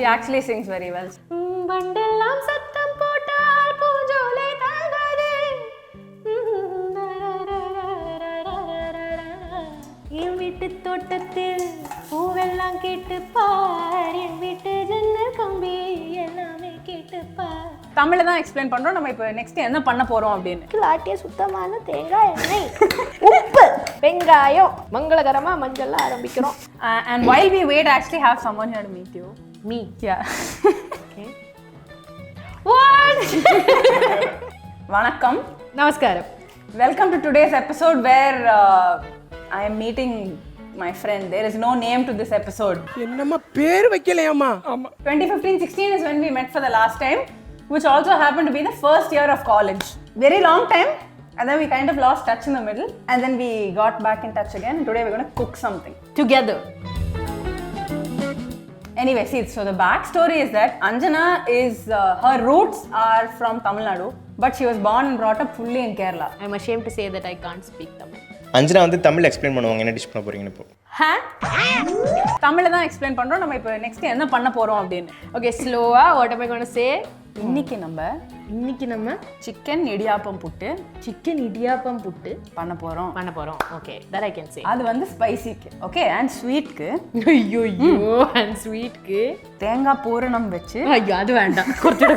she actually sings very well. பண்டெல்லாம் சத்தம் போட்டால் பூஞ்சோலை தாங்காதே. என் வீட்டு தோட்டத்தில் பூவெல்லாம் கேட்டுப்பார், என் வீட்டு ஜன்னல் கம்பி எல்லாமே கேட்டுப்பார். தமிழ்ல தான் எக்ஸ்பிளைன் பண்றோம். நம்ம இப்போ நெக்ஸ்ட் என்ன பண்ண போறோம் அப்படின்னு. ஆட்டிய சுத்தமான தேங்காய் எண்ணெய், உப்பு, வெங்காயம், மங்களகரமா மஞ்சள் ஆரம்பிக்கிறோம். And while we wait, I actually have someone here to meet you. Me? Yeah. Okay. What? Vanakkam. Namaskaram. Welcome to today's episode where I am meeting my friend. There is no name to this episode. என்னம்மா பேர் வைக்கலையாமா? 2015-16 is when we met for the last time, which also happened to be the first year of college. Very long time, and then we kind of lost touch in the middle, and then we got back in touch again. Today we're going to cook something Together. Anyway, see, so the backstory is that Anjana is, her roots are from Tamil Nadu, but she was born and brought up fully in Kerala. I'm ashamed to say that I can't speak Tamil. Anjana வந்து Tamil explain பண்ணுவாங்க, என்ன dish பண்ண போறீங்கன்னு. இப்போ தமிழ்ல தான் explain பண்றோம். நம்ம இப்போ நெக்ஸ்ட் என்ன பண்ண போறோம் அப்படின்னு. Okay, slow-ஆ what am I going to say? இன்னைக்கு நம்ம சிக்கன் இடியாப்பம் புட்டு பண்ண போறோம். Okay, that I can say. அது வந்து ஸ்பைசிக்கு, ஓகே, அண்ட் ஸ்வீட்க்கு ஐயோ and sweet-க்கு தேங்காய் பூரணம் வச்சு. ஐயோ அது வேண்டாம்,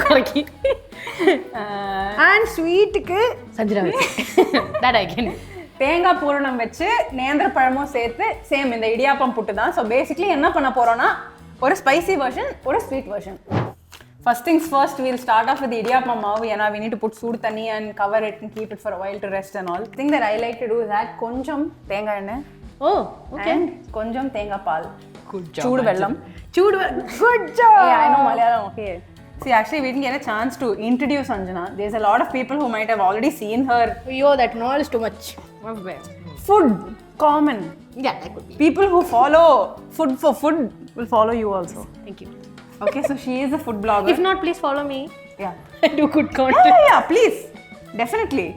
குறைக்கி. அண்ட் ஸ்வீட்டுக்கு சஞ்சனா வச்சு. that I can. தேங்காய் பூரணம் வச்சு நேந்திர பழமும் சேர்த்து சேம் இந்த இடியாப்பம் புட்டு தான். ஸோ பேசிக்லி என்ன பண்ண போறோம்னா ஒரு ஸ்பைசி வெர்ஷன், ஒரு sweet version. First things first, we'll start off with the idiyappam maavu. Yeah, we need to put sood thanni and cover it and keep it for a while to rest and all. The thing that I like to do is add konjam thengai ennai. Oh, okay. And konjam thengai paal. Good job. Choodu vellam. Good job. Yeah, I know Malayalam, okay. See, actually we didn't get a chance to introduce Anjana. There's a lot of people who might have already seen her. Yo, that knowledge too much. Food, common. Yeah, that could be. People who follow food for food will follow you also. Thank you. Okay, so she is a food blogger. If not, please follow me. Yeah. I do good content. Yeah, please. Definitely.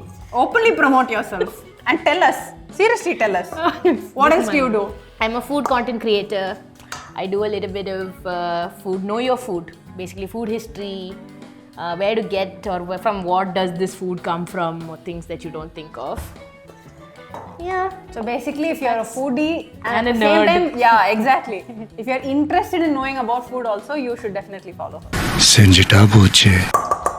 Openly promote yourself and tell us. Seriously, tell us. What else do you do? I'm a food content creator. I do a little bit of food, know your food. Basically, food history, where to get or from what does this food come from, or things that you don't think of. Yeah. So basically, if you're a foodie and at a the same nerd. time, yeah, exactly. If you're interested in knowing about food also, you should definitely follow her. செஞ்சிட்டா போச்சு.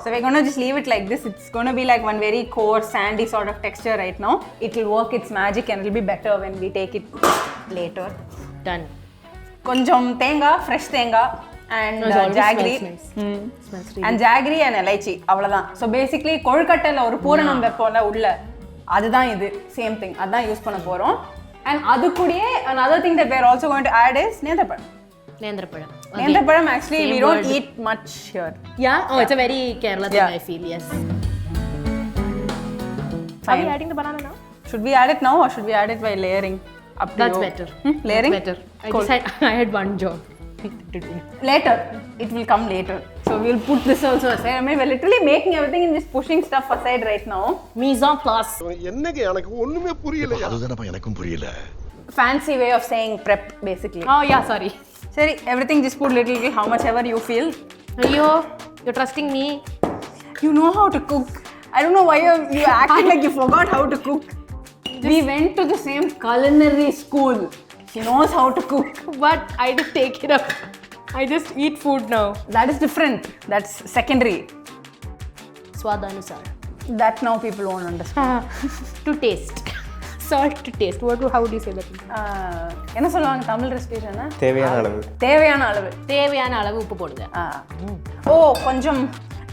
So we're going to just leave it like this. It's going to be like one very coarse, sandy sort of texture right now. It will work its magic and it will be better when we take it later. Done. Konjam thenga, fresh thenga and jaggery. Smells really. And jaggery and elaichi. அவ்வளவுதான். So basically கொழுக்கட்டையில ஒரு பூரணம் வைப்போம்ல உள்ள, அதுதான் இது, same thing. அதான் use பண்ண போறோம். And அது கூடயே another thing that we are also going to add is நேந்திரப்பழம். நேந்திரப்பழம் actually we don't eat much here. Yeah? Oh, it's a very Kerala thing, Yeah. I feel, yes. Fine. Are we adding the banana now? Should we add it now or should we add it by layering? Up to That's you. better. Layering? That's better. Cool. I had one job to do. Later. It will come later. So we'll put this also aside. I mean, we're literally making everything and just pushing stuff aside right now. Mise en place. என்னங்க எனக்கு ஒண்ணுமே புரியல. அதுதானப்பா எனக்கும் புரியல. Fancy way of saying prep, basically. Oh, yeah, sorry. Sorry, everything just put little, how much ever you feel. Ayyo, you're trusting me. You know how to cook. I don't know why you acting like you forgot how to cook. We went to the same culinary school. She knows how to cook. But I didn't take it up. I just eat food now. That is different. That's secondary. Swadanusar. That now people won't understand. To taste. Salt to taste. How would you say that? என்ன சொல்லுவாங்க Tamil recipe என்ன? தேவையான அளவு. தேவையான அளவு. தேவையான அளவு உப்பு போடுங்க. ஓ கொஞ்சம்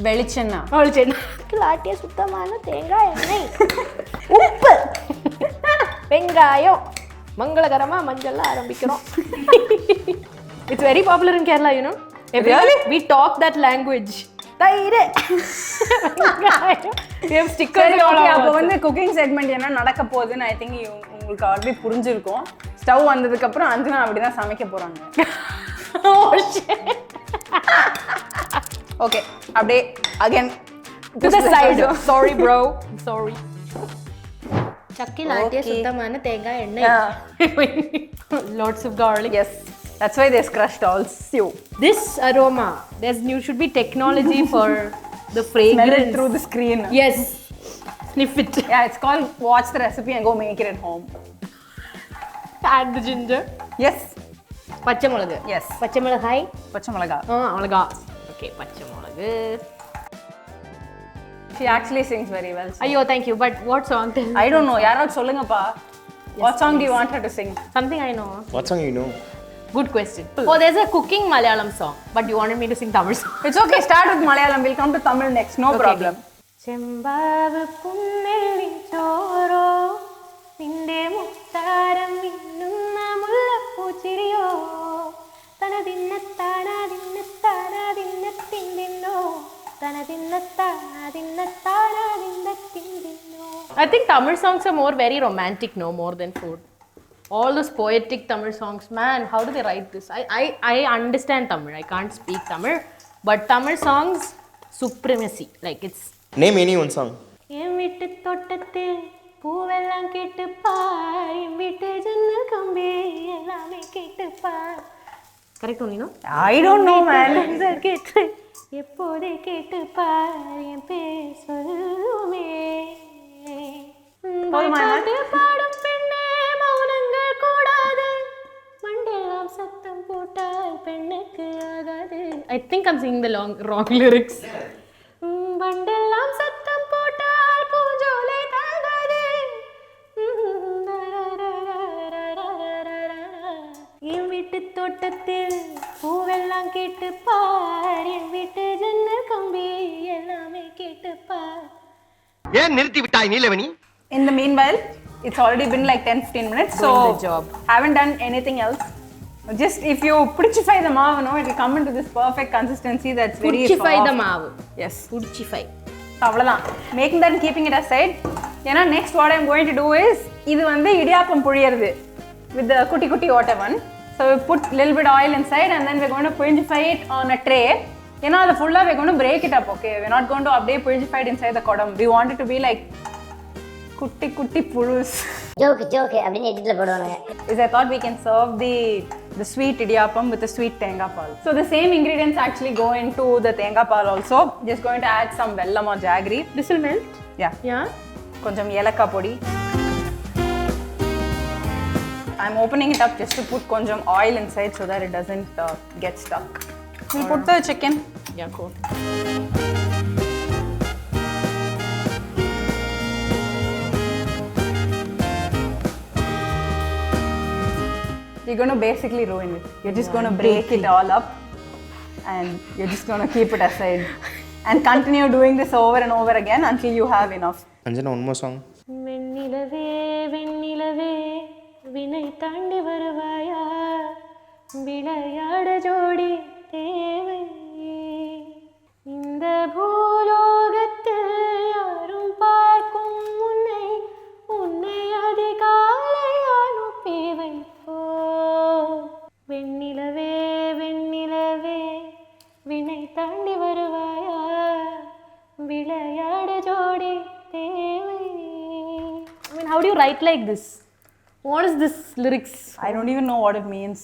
வெளிச்செண்ணெய். வெளிச்செண்ணெய். ஆட்டிய சுத்தமான தேங்காய் எண்ணெய். உப்பு. வெங்காயம். மங்களகரமா மஞ்சள் ஆரம்பிக்கிறோம். It's very popular in Kerala, you know. Really? We talk that language. தயிர். We have stickers all over. அப்போ வந்து குக்கிங் செக்மெண்ட் என்ன நடக்க போகுதுன்னு ஐ திங்க் உங்களுக்கு ஆல்ரெடி புரிஞ்சிருக்கும். ஸ்டவ் வந்ததுக்கு அப்புறம் அஞ்சனா அப்படிதான் சமைக்க போறாங்க. Oh shit. Okay, அப்படியே again to the side. Sorry bro. Sorry. சக்கில் ஆட்டிய சுத்தமான தேங்காய் எண்ணெய். Lots of garlic. Yes. That's why there's crushed also. This aroma, you should be technology for the Smell it fragrance. through the screen. Yes. Sniff it. Yeah, it's called watch the recipe and go make it at home. Add the ginger. Yes. பச்சைமிளகு. Yes. பச்சைமிளகாய். பச்சை மிளகா. மிளகா. Okay, பச்சைமிளகு. She actually sings very well. So. ஐயோ, thank you. But what song? I don't know. யாராவது சொல்லுங்கப்பா. What song do you want her to sing? Something I know. What song you know? Good question. Oh, there's a cooking Malayalam song, but you wanted me to sing Tamil song. It's okay. Start with Malayalam. We'll come to Tamil next. No problem. ചെമ്പാവ് പുന്നെള്ളി ചോരോ നിന്റെ മുത്താരം മിന്നുന്ന മുല്ലപ്പൂച്ചിരിയോ തനതിന്നത്താനാതിന്നത്താനാതിന്നത്തിന്തിന്നോ തനതിന്നത്താനാതിന്നത്താനാതിന്നത്തിന്തിന്നോ. I think Tamil songs are more very romantic, no more than food. All those poetic Tamil songs, man, how do they write this? I understand Tamil. I can't speak Tamil, but Tamil songs supremacy. Like it's Name any one song. என் வீட்டு தோட்டத்தில் பூவெல்லாம் கேட்டுப்பார் என் வீட்டு ஜன்னல் கம்பி எல்லாமே கேட்டுப்பார். Correct ஒன்லினோ? I don't know, man. கேட்டு எப்போதே கேட்டுப்பார் என் பேர் சொல்லுமே. பாட்டு பாடும் பெண்ணே மௌனங்கள் கூடாது மண்டெல்லாம் சத்தம் போட்டால் பெண்ணுக்கு ஆகாது. I think I'm singing the wrong lyrics. பண்டெல்லாம் சத்தம் போட்டால் பூஞ்சோலை தாங்காது. என் வீட்டு தோட்டத்தில் பூவெல்லாம் கேட்டுப்பார் என் வீட்டு ஜன்னல் கம்பி எல்லாமே கேட்டுப்பார். ஏன் நிறுத்தி விட்டாய் நீலவணி? In the meanwhile, it's already been like 10-15 minutes. So, Doing the job. haven't done anything else. Just if you purify the maavu, no, it will come into this perfect consistency that's very புடிச்சிஃபை soft. the மாவு. Yes. புடிச்சிஃபை. அவ்வளவுதான். Making that and keeping it aside. ஏன்னா next what I'm going to do is இது வந்து idiyappam புழியறது with the குட்டி குட்டி water one. So we put little bit oil inside and then we're going to purify it on a tray. ஏன்னா அது ஃபுல்லா we're going to break it up, okay? We're not going to அப்படியே purify it inside the kodam. We want it to be like குட்டி குட்டி புழுஸ். Joke அப்படின்னு எடிட்ல போடுவாங்க. Is I thought we can serve the sweet idiyappam with the sweet tenga pal. So the same ingredients actually go into the tenga pal also. Just going to add some vellam or jaggery. This will melt? Yeah. Yeah. Konjam yelakka podi. I'm opening it up just to put konjam oil inside so that it doesn't get stuck. We'll put the chicken. Yeah, cool. You're going to basically ruin it. You're just going to break it all up and you're just going to keep it aside and continue doing this over and over again until you have enough. Anjana, one more song. வெண்ணிலவே வெண்ணிலவே வினை தாண்டி வருவாயா விளையாட ஜோடி தேவை இந்த பூலோகத்தில் யாரும் பார்க்கும் முன்னை உன்னை அதிகாலை அனுப்பி வைப்போ வெண்ணிலவே வெண்ணிலவே வினை தாண்டி வருவாயா விளையாட ஜோடி தேவை. I mean, how do you write like this? What is this lyrics? I don't even know what it means.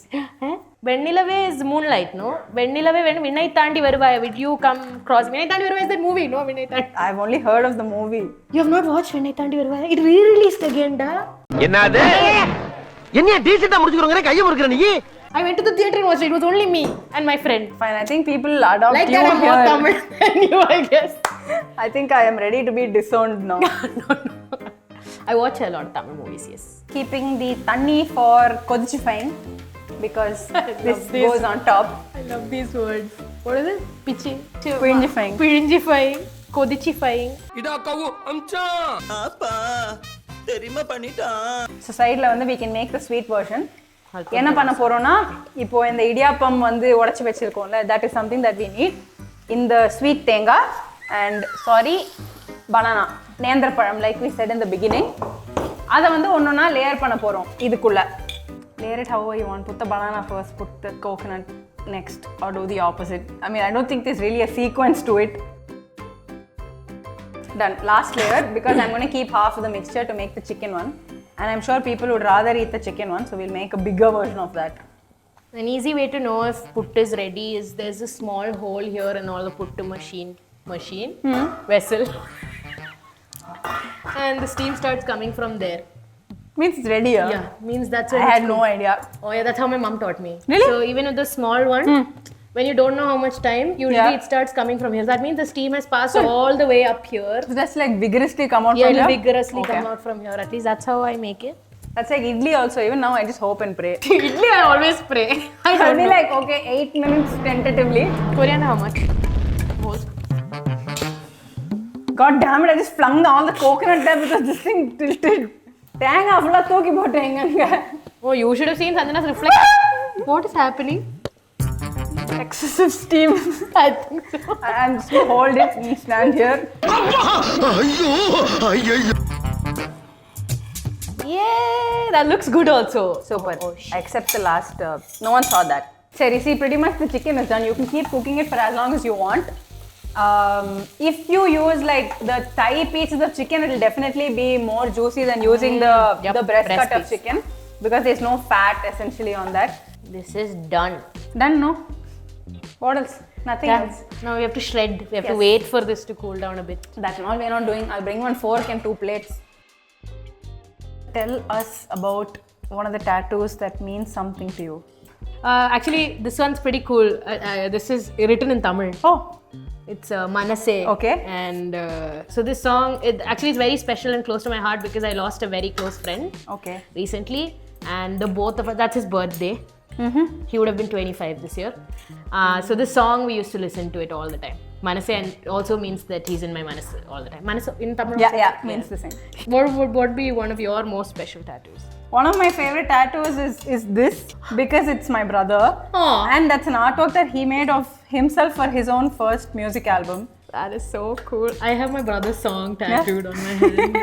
Vennilave is moonlight, no? Vennilave Vinay Thandi Varuvaya. Will you come cross? Vinay Thandi Varuvaya is that movie, no? Vinay Thandi. I've only heard of the movie. You have not watched Vinay Thandi Varuvaya? It re-released again, da. என்னது? என்ன டீசன்ட்டா முடிச்சுக்கறங்க கைய முறுக்குற நீ? I went to the theater and watched it. It was only me and my friend. Fine, I think people adopt Like you that, I'm more here. Tamil than you, I guess. I think I am ready to be disowned now. No. I watch a lot of Tamil movies, yes. Keeping the tanni for kodichifying because this goes on top. I love these words. What is it? Pichi. Pirinjifying. Pirinjifying. Kodichifying. இதா கவு அம்சா அப்பா தெரியுமா பண்ணிட்டான். So side la we can make the sweet version. என்ன பண்ண போறோம்னா இப்போ இந்த இடியாப்பம் வந்து உடைச்சு வச்சிருக்கோம்ல, that is something that we need in the sweet தேங்காய் and banana நேந்திரப்பழம் like we said in the beginning. அதை வந்து ஒன்னொன்னா லேயர் பண்ண போறோம் இதுக்குள்ள. Layer it however you want. Put the banana first, put the coconut next, or do the opposite. I mean, I don't think there's really a sequence to it. Done. Last layer, because I'm going to keep half of the mixture to make the chicken one. And I'm sure people would rather eat the chicken one, so we'll make a bigger version of that. An easy way to know if put is ready is there's a small hole here in all the puttu machine vessel, and the steam starts coming from there. Means it's ready. Yeah, means that's I when had it's no cooked. idea. Oh yeah, that's how my mom taught me. Really? So even with the small one, when you don't know how much time, usually it starts coming from here. So that means the steam has passed all the way up here. So that's like vigorously come out Yeah, from it'll here? vigorously Okay. come out from here. At least that's how I make it. That's like idli also. Even now I just hope and pray. Idli, I always pray. I I'll don't be know. like, okay, 8 minutes tentatively. Coriander, how much? Whole. God damn it, I just flung all the coconut there because this thing tilted. Dang, full தூக்கி போட்டேங்க. Oh, you should have seen Sanjana's reflection. What is happening? Excessive steam. I think so. I'm just gonna hold it and stand here. Yay! That looks good also. Super. Except the last, no one saw that. Sorry, see, pretty much the chicken is done. You can keep cooking it for as long as you want. If you use like the thigh pieces of chicken, it will definitely be more juicy than using the breast breast cut of piece. chicken because there's no fat essentially on that. This is done. Done, no? What else? Nothing else. Now we have to shred. We have to Yes. wait for this to cool down a bit. That's all we're not doing. I'll bring one fork and 2 plates. Tell us about one of the tattoos that means something to you. Actually, this one's pretty cool. This is written in Tamil. Oh, It's Manase. Okay. And so this song, actually it's very special and close to my heart because I lost a very close friend okay. recently. And the both of us, that's his birthday. He would have been 25 this year. So this song, we used to listen to it all the time. Manase, and also means that he's in my Manase all the time. Manase in Tamil. Yeah, means the same. What would be one of your most special tattoos? One of my favorite tattoos is this because it's my brother. Aw. And that's an artwork that he made of himself for his own first music album. That is so cool. I have my brother's song tattooed on my hand.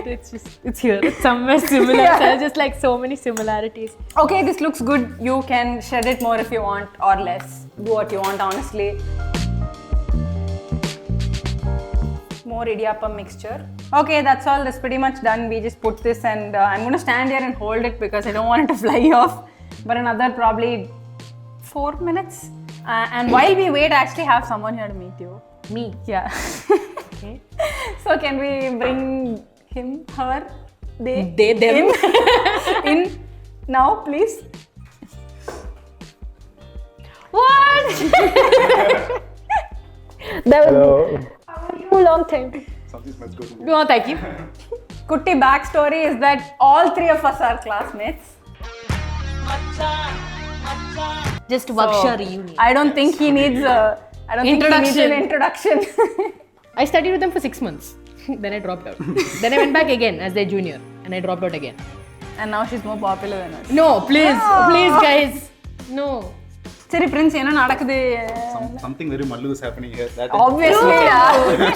It's here. It's somewhere similar. Yeah. There's just like so many similarities. Okay, this looks good. You can shred it more if you want or less. Do what you want, honestly. More idiyappam mixture. Okay, that's all. That's pretty much done. We just put this and I'm going to stand here and hold it because I don't want it to fly off. But another probably 4 minutes. And while we wait, I actually have someone here to meet you. Me. Yeah. Okay. So can we bring him, her, they, them. in now, please? What? That was too long time. Something smells good. No, thank you. Kutti backstory is that all 3 of us are classmates. Just Vaksha reunion. I don't think he needs an introduction. I studied with them for 6 months. Then I dropped out. Then I went back again as their junior and I dropped out again. And now she's more popular than us. No, please, please guys. No. Seri Prince, என்ன நடக்குது? Something very mallu is happening here. That Obviously,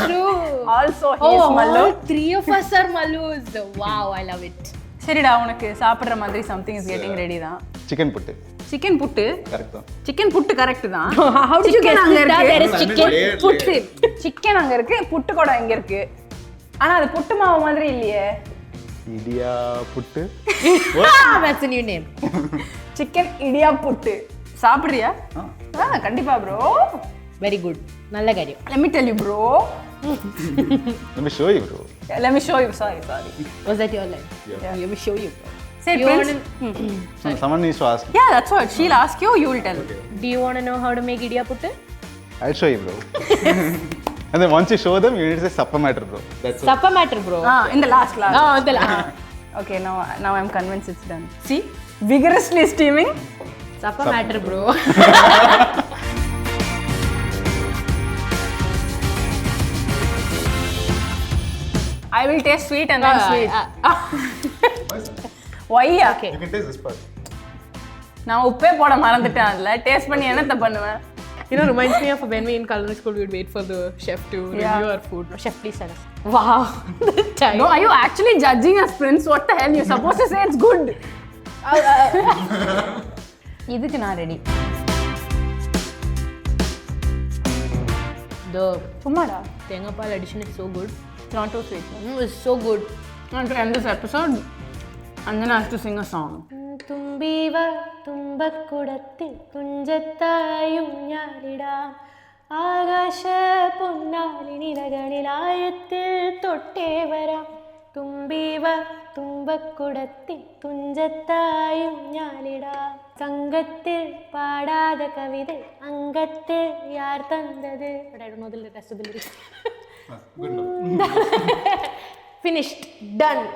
True. Also, he is Mallu. All 3 of us are Mallus. Wow, I love it. சரிடா, உனக்கு சாப்பிடுற மாதிரி something is getting ready தான். chicken puttu. Chicken புட்டு. Correct தான். Chicken புட்டு correct தான். How did you Chicken guess அங்க that? இருக்கு. There is chicken puttu. Chicken அங்க இருக்கு, புட்டு கூட இங்க இருக்கு. ஆனா அது புட்டு மாவு மாதிரி இல்லையே. Idiya puttu. That's a new name. Chicken இடியா புட்டு. சாப்பிடுறியா? கண்டிப்பா bro. Very good. நல்ல காரியம். Let me tell you bro. Let me show you, bro. Let me show you. Sorry. Was that your line? Yeah. Let me show you. Say You Prince. Someone needs to ask. Yeah, that's what. She'll ask you, you'll tell. Do you want to know how to make idiyaputtu? I'll show you, bro. And then once you show them, you need to say supper matter, bro. That's Supper matter, bro. In the last class. Oh, the Okay, now I'm convinced it's done. See? Vigorously steaming. Supper matter, bro. I will taste sweet and then sweet. Why? Okay. You can taste this part. நான் உப்பே போட மறந்துட்டேன் அதுல. Taste பண்ணி என்னத்த பண்ணுவேன்? You know, reminds me of when we in culinary school, we would wait for the chef to Yeah. review our food. Chef, please tell us. Wow. The time. No, are you actually judging us, Prince? What the hell? You're supposed to say it's good. இதுக்கு நான் ready. The சும்மாடா. tenga pal addition is so good. Not too sweet. It's so good. And to end this episode, Anjana has to sing a song. തുമ്പീവ തുമ്പക്കുടത്തിൽ തുഞ്ചത്തായും ഞാലിടാം ആകാശ പൊന്നാലിനിലകളിലായത്തിൽ തൊട്ടേ വരാം തുമ്പീവ തുമ്പക്കുടത്തിൽ തുഞ്ചത്തായും ഞാലിടാം സംഘത്തിൽ പാടാതെ കവിത അംഗത്തിൽ യാർ തന്നത് finished done